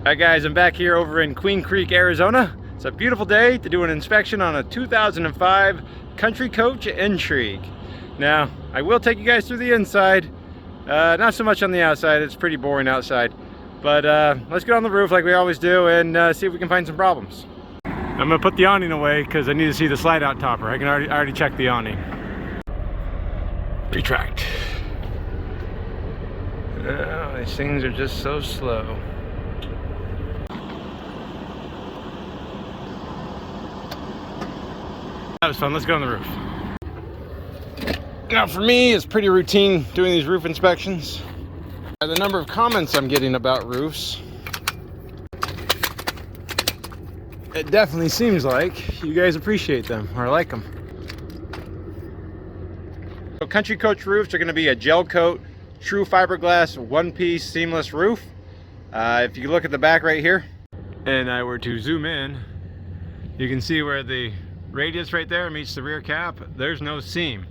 Alright guys, I'm back here over in Queen Creek, Arizona. It's a beautiful day to do an inspection on a 2005 Country Coach Intrigue. Now, I will take you guys through the inside. Not so much on the outside, it's pretty boring outside. But let's get on the roof like we always do and see if we can find some problems. I'm gonna put the awning away because I need to see the slide out topper. I already checked the awning. Retract. Oh, these things are just so slow. That was fun. Let's go on the roof. Now for me, it's pretty routine doing these roof inspections. The number of comments I'm getting about roofs, it definitely seems like you guys appreciate them or like them. So Country Coach roofs are going to be a gel coat, true fiberglass, one-piece seamless roof. If you look at the back right here, and I were to zoom in, you can see where the radius right there meets the rear cap. There's no seam.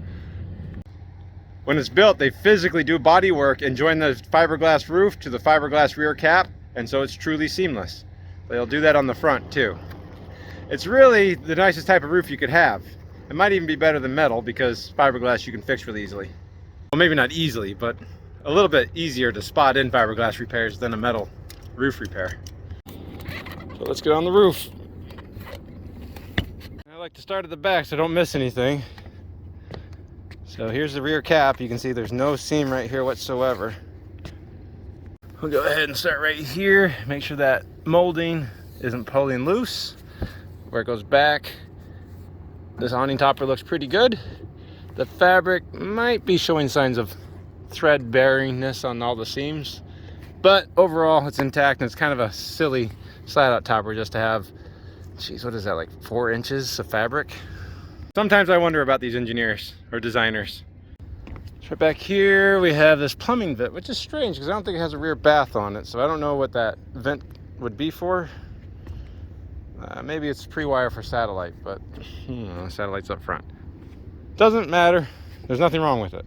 When it's built, they physically do body work and join the fiberglass roof to the fiberglass rear cap, and so it's truly seamless. They'll do that on the front too. It's really the nicest type of roof you could have. It might even be better than metal because fiberglass you can fix really easily. Well, maybe not easily, but a little bit easier to spot in fiberglass repairs than a metal roof repair. So let's get on the roof. I like to start at the back so I don't miss anything. So here's the rear cap. You can see there's no seam right here whatsoever. We'll go ahead and start right here. Make sure that molding isn't pulling loose. Where it goes back, this awning topper looks pretty good. The fabric might be showing signs of thread bearingness on all the seams, but overall it's intact, and it's kind of a silly slide out topper just to have, geez, what is that, like 4 inches of fabric? Sometimes I wonder about these engineers or designers. Right back here we have this plumbing vent, which is strange because I don't think it has a rear bath on it, so I don't know what that vent would be for. Maybe it's pre-wire for satellite, but satellite's up front. Doesn't matter. There's nothing wrong with it.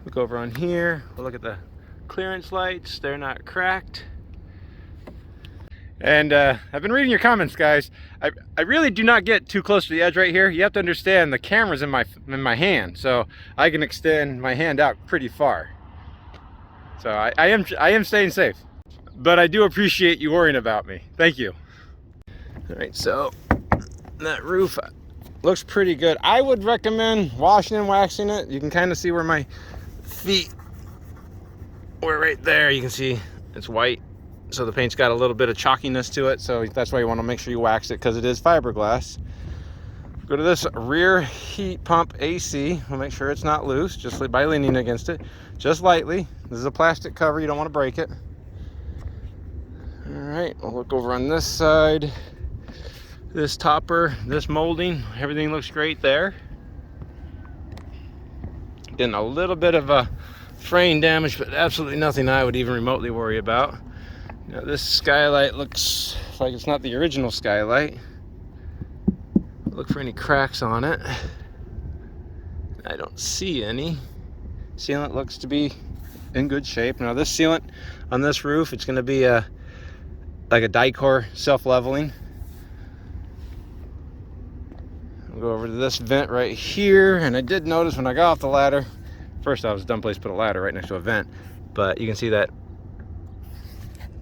Look over on here. We'll look at the clearance lights. They're not cracked. And I've been reading your comments, guys. I really do not get too close to the edge right here. You have to understand the camera's in my hand, so I can extend my hand out pretty far. So I am staying safe. But I do appreciate you worrying about me. Thank you. All right, so that roof looks pretty good. I would recommend washing and waxing it. You can kind of see where my feet were right there. You can see it's white. So the paint's got a little bit of chalkiness to it. So that's why you want to make sure you wax it because it is fiberglass. Go to this rear heat pump AC. We'll make sure it's not loose just by leaning against it. Just lightly. This is a plastic cover. You don't want to break it. All right, we'll look over on this side. This topper, this molding, everything looks great there. Getting a little bit of a frame damage, but absolutely nothing I would even remotely worry about. Now this skylight looks like it's not the original skylight. Look for any cracks on it. I don't see any. Sealant looks to be in good shape. Now this sealant on this roof, it's going to be like a Dicor self-leveling. I'll go over to this vent right here, and I did notice when I got off the ladder, first I was a dumb place to put a ladder right next to a vent, but you can see that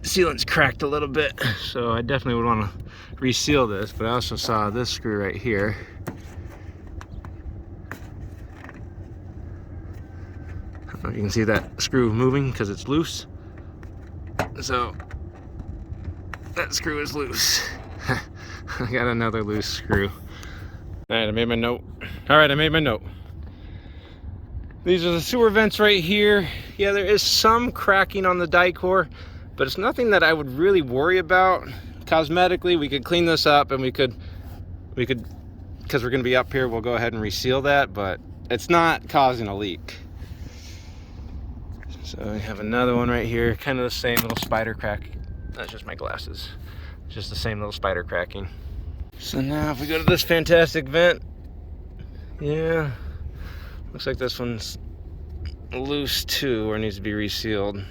sealant's cracked a little bit, so I definitely would want to reseal this. But I also saw this screw right here. I don't know if you can see that screw moving because it's loose, so that screw is loose. I got another loose screw. All right, I made my note. All right, I made my note. These are the sewer vents right here. Yeah, there is some cracking on the Dicor, but it's nothing that I would really worry about. Cosmetically, we could clean this up, and we could, because we're gonna be up here, we'll go ahead and reseal that, but it's not causing a leak. So we have another one right here, kind of the same little spider crack. That's just my glasses. Just the same little spider cracking. So now if we go to this fantastic vent, yeah, looks like this one's loose too, or needs to be resealed.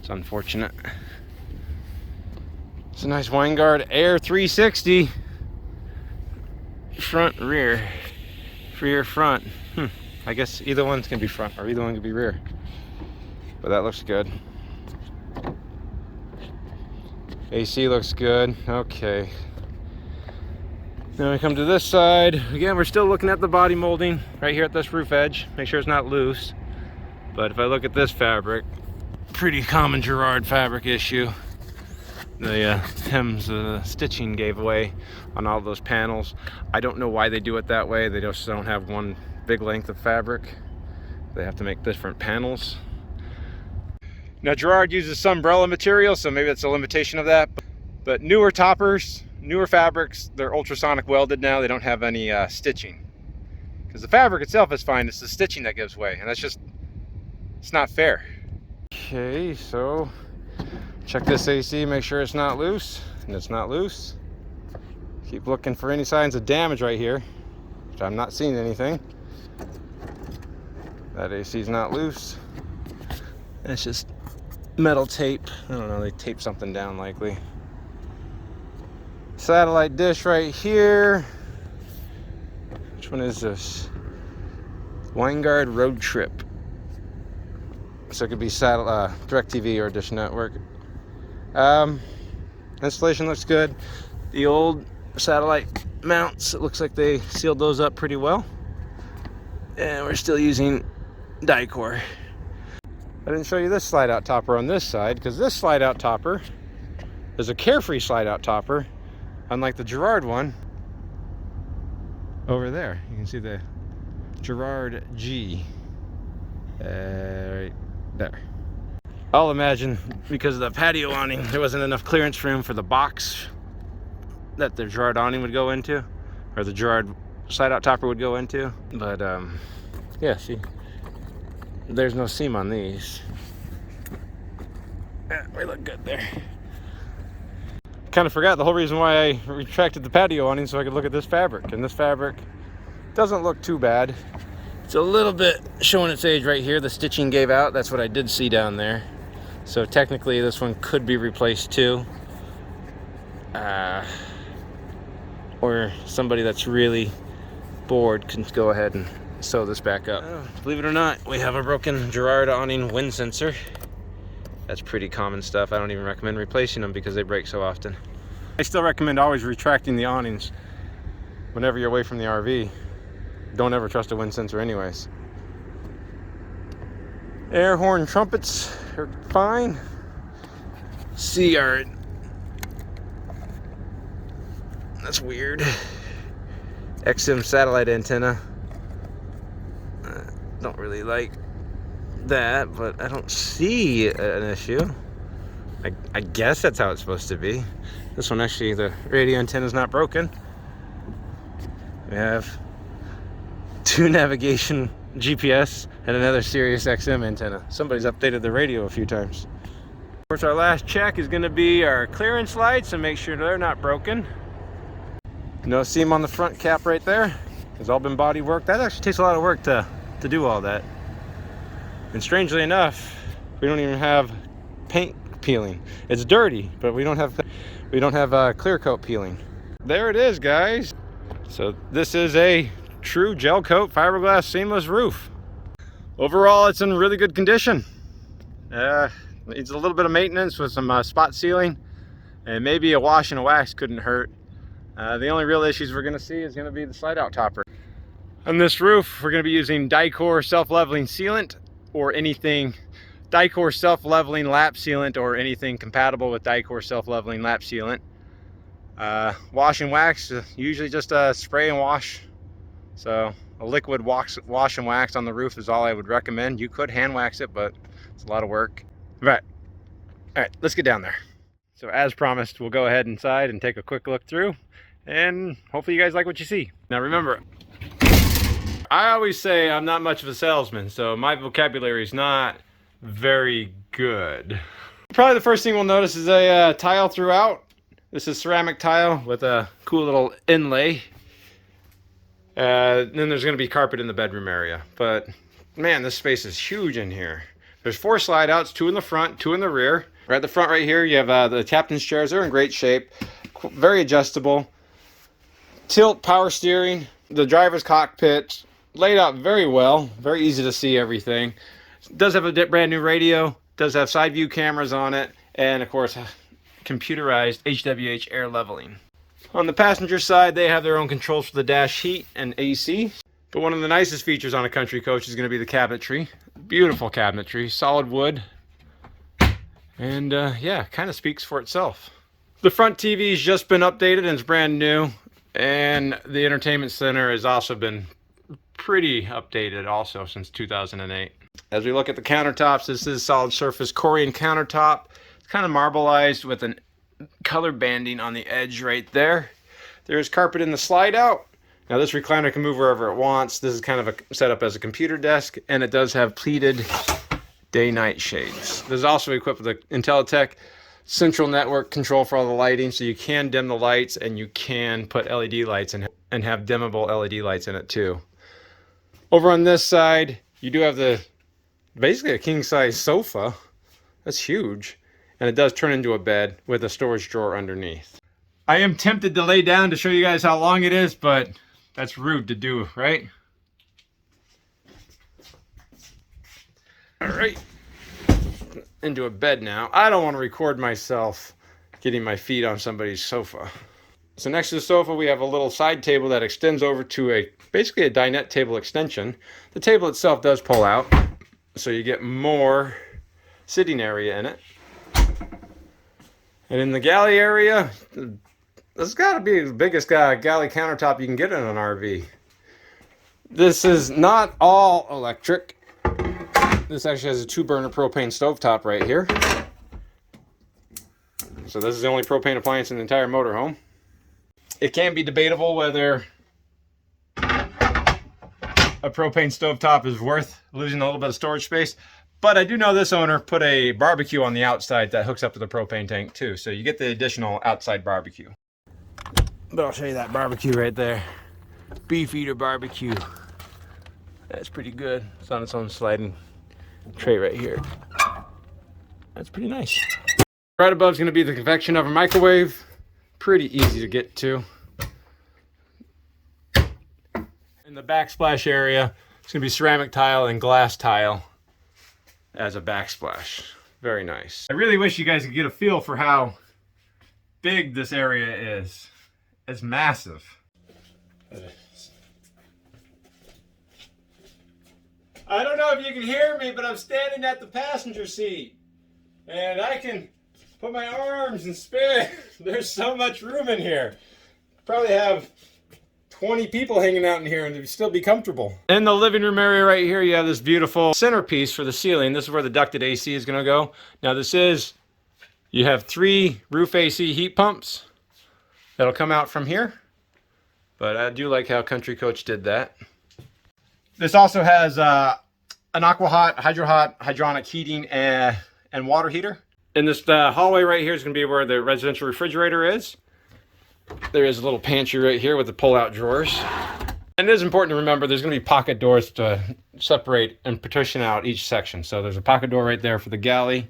It's unfortunate. It's a nice Winegard Air 360. Front, rear. Rear, front. I guess either one's can be front or either one can be rear. But that looks good. AC looks good. Okay. Then we come to this side. Again, we're still looking at the body molding right here at this roof edge. Make sure it's not loose. But if I look at this fabric, pretty common Girard fabric issue. The hems, the stitching gave away on all those panels. I don't know why they do it that way. They just don't have one big length of fabric. They have to make different panels. Now Girard uses Sunbrella material, so maybe that's a limitation of that. But newer toppers, newer fabrics, they're ultrasonic welded now. They don't have any stitching. Because the fabric itself is fine, it's the stitching that gives way. And that's just, it's not fair. Okay, so check this AC, make sure it's not loose. And it's not loose. Keep looking for any signs of damage right here, which I'm not seeing anything. That AC is not loose. It's just metal tape. I don't know, they taped something down likely. Satellite dish right here. Which one is this? Winegard Road Trip. So it could be DirecTV or Dish Network. Installation looks good. The old satellite mounts, it looks like they sealed those up pretty well. And we're still using Dicor. I didn't show you this slide out topper on this side, because this slide out topper is a Carefree slide out topper, unlike the Girard one over there. You can see the Girard G right there. I'll imagine because of the patio awning, there wasn't enough clearance room for the box that the Girard awning would go into, or the Girard slide out topper would go into. But yeah, see, there's no seam on these. Yeah, we look good there. Kind of forgot the whole reason why I retracted the patio awning, so I could look at this fabric. And this fabric doesn't look too bad. It's a little bit showing its age right here. The stitching gave out. That's what I did see down there. So technically this one could be replaced too. Or somebody that's really bored can go ahead and sew this back up. Believe it or not, we have a broken Girard awning wind sensor. That's pretty common stuff. I don't even recommend replacing them because they break so often. I still recommend always retracting the awnings whenever you're away from the RV. Don't ever trust a wind sensor anyways. Air horn trumpets are fine. Seaguard. That's weird. XM satellite antenna. Don't really like that, but I don't see an issue. I guess that's how it's supposed to be. This one actually, the radio antenna is not broken. We have 2 navigation GPS and another Sirius XM antenna. Somebody's updated the radio a few times. Of course, our last check is going to be our clearance lights and make sure they're not broken. No seam on the front cap right there. It's all been body work. That actually takes a lot of work to do all that. And strangely enough, we don't even have paint peeling. It's dirty, but we don't have clear coat peeling. There it is, guys. So this is a true gel coat fiberglass seamless roof. Overall, it's in really good condition. Needs a little bit of maintenance with some spot sealing, and maybe a wash and a wax couldn't hurt. The only real issues we're going to see is going to be the slide out topper. On this roof, we're going to be using Dicor self-leveling sealant or anything Dicor self-leveling lap sealant or anything compatible with Dicor self-leveling lap sealant. Wash and wax, usually just a spray and wash. So a liquid wash and wax on the roof is all I would recommend. You could hand wax it, but it's a lot of work. All right, let's get down there. So as promised, we'll go ahead inside and take a quick look through, and hopefully you guys like what you see. Now remember, I always say I'm not much of a salesman, so my vocabulary is not very good. Probably the first thing we'll notice is a tile throughout. This is ceramic tile with a cool little inlay. Then there's going to be carpet in the bedroom area. But man, this space is huge in here. There's 4 slide outs, 2 in the front, 2 in the rear. Right at the front right here, you have the captain's chairs. They're in great shape, very adjustable. Tilt power steering, the driver's cockpit, laid out very well, very easy to see everything. It does have a brand new radio, does have side view cameras on it, and of course, computerized HWH air leveling. On the passenger side, they have their own controls for the dash heat and AC. But one of the nicest features on a Country Coach is going to be the cabinetry. Beautiful cabinetry, solid wood. And yeah, kind of speaks for itself. The front TV's just been updated and it's brand new. And the entertainment center has also been pretty updated also since 2008. As we look at the countertops, this is solid surface Corian countertop. It's kind of marbleized with an color banding on the edge right there. There's carpet in the slide out. Now this recliner can move wherever it wants. This is kind of set up as a computer desk, and it does have pleated day-night shades. This is also equipped with an Intelitech central network control for all the lighting, so you can dim the lights and you can put LED lights and have dimmable LED lights in it too. Over on this side, you do have basically a king-size sofa. That's huge. And it does turn into a bed with a storage drawer underneath. I am tempted to lay down to show you guys how long it is, but that's rude to do, right? All right, into a bed now. I don't want to record myself getting my feet on somebody's sofa. So next to the sofa, we have a little side table that extends over to basically a dinette table extension. The table itself does pull out, so you get more sitting area in it. And in the galley area, this has got to be the biggest galley countertop you can get in an RV. This is not all electric. This actually has a 2-burner propane stovetop right here. So this is the only propane appliance in the entire motorhome. It can be debatable whether a propane stovetop is worth losing a little bit of storage space. But I do know this owner put a barbecue on the outside that hooks up to the propane tank too. So you get the additional outside barbecue. But I'll show you that barbecue right there. Beef eater barbecue. That's pretty good. It's on its own sliding tray right here. That's pretty nice. Right above is going to be the convection oven microwave. Pretty easy to get to. In the backsplash area, it's going to be ceramic tile and glass tile as a backsplash. Very nice. I really wish you guys could get a feel for how big this area is. It's massive. I don't know if you can hear me, but I'm standing at the passenger seat. And I can put my arms and spin. There's so much room in here. Probably have 20 people hanging out in here and it'd still be comfortable. In the living room area right here, you have this beautiful centerpiece for the ceiling. This is where the ducted AC is going to go. Now you have 3 roof AC heat pumps that'll come out from here. But I do like how Country Coach did that. This also has an AquaHot, HydroHot, hydronic heating and water heater. In this hallway right here is going to be where the residential refrigerator is. There is a little pantry right here with the pull-out drawers. And it is important to remember there's going to be pocket doors to separate and partition out each section. So there's a pocket door right there for the galley.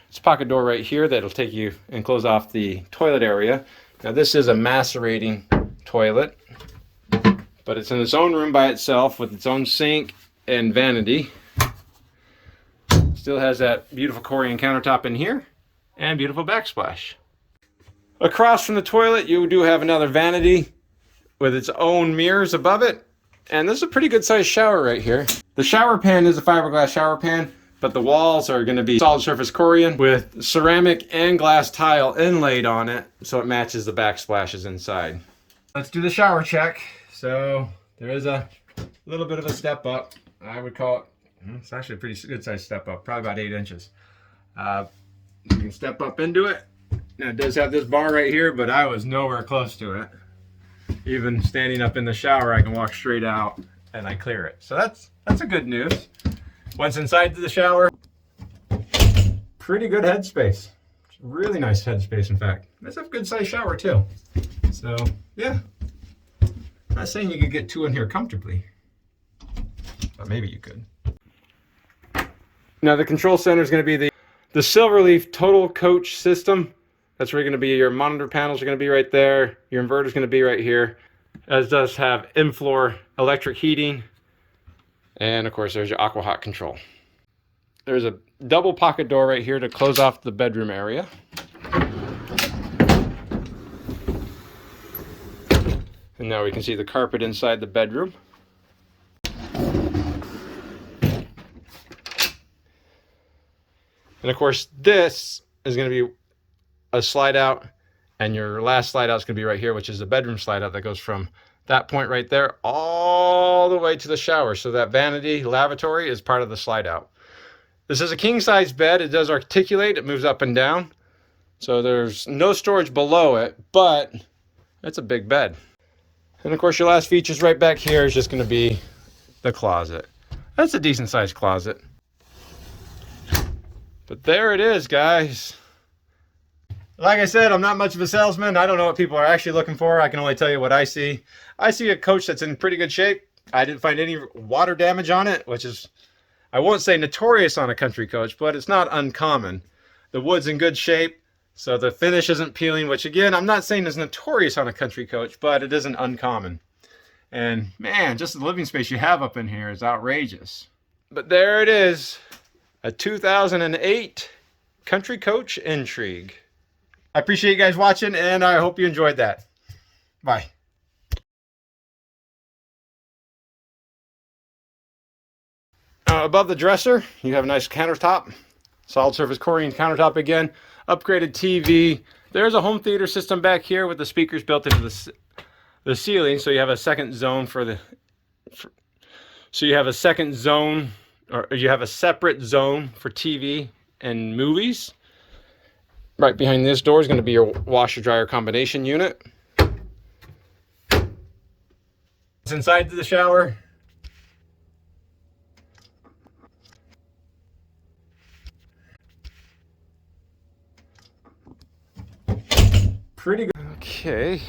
It's a pocket door right here that'll take you and close off the toilet area. Now this is a macerating toilet, but it's in its own room by itself with its own sink and vanity. Still has that beautiful Corian countertop in here and beautiful backsplash. Across from the toilet, you do have another vanity with its own mirrors above it. And this is a pretty good sized shower right here. The shower pan is a fiberglass shower pan, but the walls are going to be solid surface Corian with ceramic and glass tile inlaid on it, so it matches the backsplashes inside. Let's do the shower check. So there is a little bit of a step up. I would call it, it's actually a pretty good sized step up, probably about 8 inches. You can step up into it. Now it does have this bar right here, but I was nowhere close to it. Even standing up in the shower, I can walk straight out and I clear it. So that's a good news. Once inside the shower, pretty good headspace. Really nice headspace, in fact. It's a good sized shower too. So yeah, I'm not saying you could get 2 in here comfortably, but maybe you could. Now the control center is going to be the Silverleaf Total Coach system. That's where you're going to be. Your monitor panels are going to be right there. Your inverter is going to be right here. As does have in-floor electric heating. And of course there's your aqua hot control. There's a double pocket door right here to close off the bedroom area. And now we can see the carpet inside the bedroom. And of course, this is going to be a slide out, and your last slide out is going to be right here, which is the bedroom slide out that goes from that point right there all the way to the shower. So that vanity lavatory is part of the slide out. This is a king size bed. It does articulate. It moves up and down. So there's no storage below it, but it's a big bed. And of course, your last features right back here is just going to be the closet. That's a decent sized closet. But there it is, guys. Like I said, I'm not much of a salesman. I don't know what people are actually looking for. I can only tell you what I see. I see a coach that's in pretty good shape. I didn't find any water damage on it, which is, I won't say notorious on a Country Coach, but it's not uncommon. The wood's in good shape, so the finish isn't peeling, which again, I'm not saying is notorious on a Country Coach, but it isn't uncommon. And man, just the living space you have up in here is outrageous. But there it is. A 2008 Country Coach Intrigue. I appreciate you guys watching, and I hope you enjoyed that. Bye. Above the dresser, you have a nice countertop. Solid surface Corian countertop again. Upgraded TV. There's a home theater system back here with the speakers built into the ceiling, so you have a second zone so you have a second zone, or you have a separate zone for TV and movies. Right behind this door is going to be your washer dryer combination unit. It's inside the shower. Pretty good. Okay.